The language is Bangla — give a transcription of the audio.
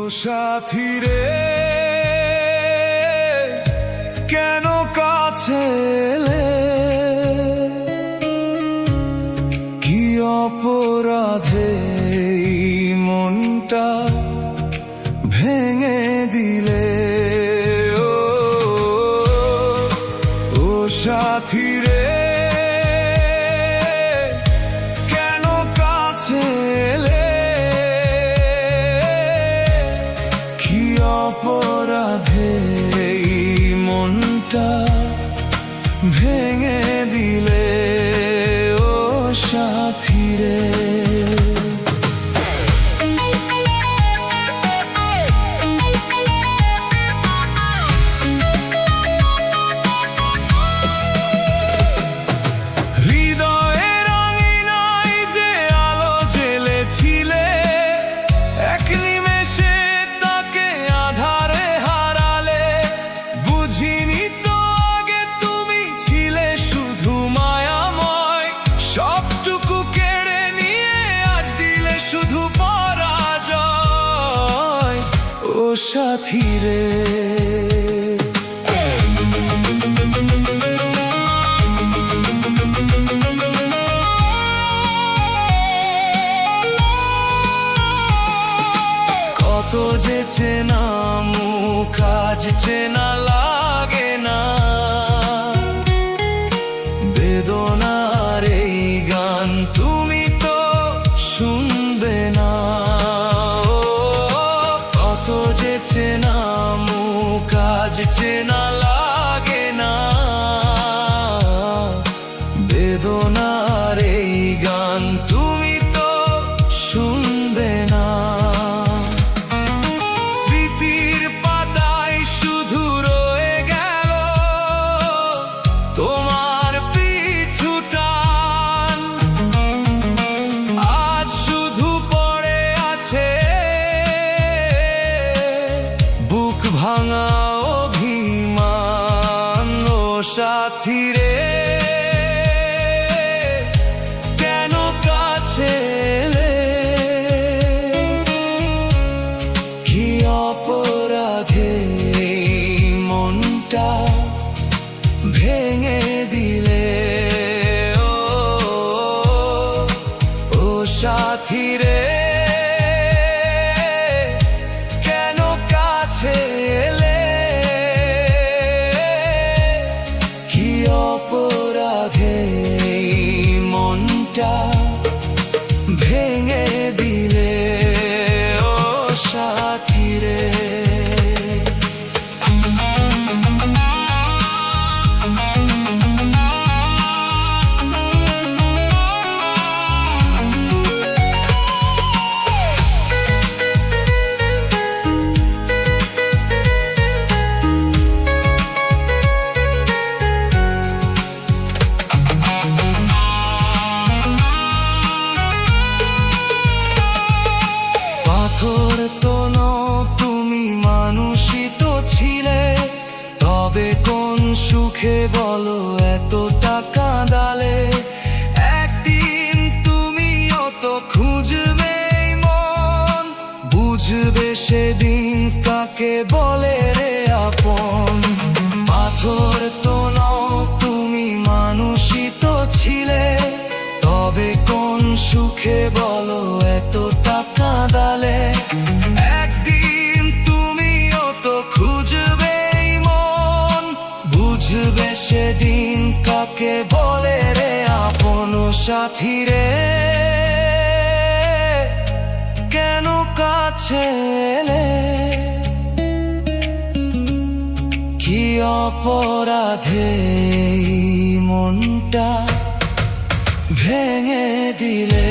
সাথী রে কেন কাছে এলে, কি অপরাধে মনটা ভেঙে দিলে। ও সাথী রে কেন কাছে এলে, কি অপরাধে মনটা ভেঙে দিলে। ও সাথী রে সাথী রে কত যে চেনা মুখ আজ চেনা লাগে না, বেদনার এই গান তুমি তো শুনবে না। চেনা মুখ আজ চেনা লাগে না, বেদনার এই গান তুমি তো শুনবে না। স্মৃতির পাতায় শুধু রয়ে গেল তোমার পিছুটান, আজ শুধু পড়ে আছে ভাঙা অভিমান। ও সাথী রে কেন কাছে এলে, কি অপরাধে মনটা ভেঙে দিলে। ও সাথী রে কেন কাছে এলে, কি অপরাধে মনটা ভেঙে দিলে। ও সাথী রে পাথর তো নও তুমি, মানুষই তো ছিলে, তবে কোন সুখে বলো এতটা কাঁদালে। একদিন তুমিও তো খুঁজবে মন, বুঝবে সেদিন কাকে বলে রে আপন। পাথর তো নও তুমি, মানুষই তো ছিলে, তবে কোন সুখে বলো এতটা কাঁদালে। একদিন তুমিও তো খুঁজবে মন, বুঝবে সেদিন কাকে বলে রে আপন। সাথী রে কেন কাছে এলে, কি অপরাধে মনটা ভেঙে দিলে।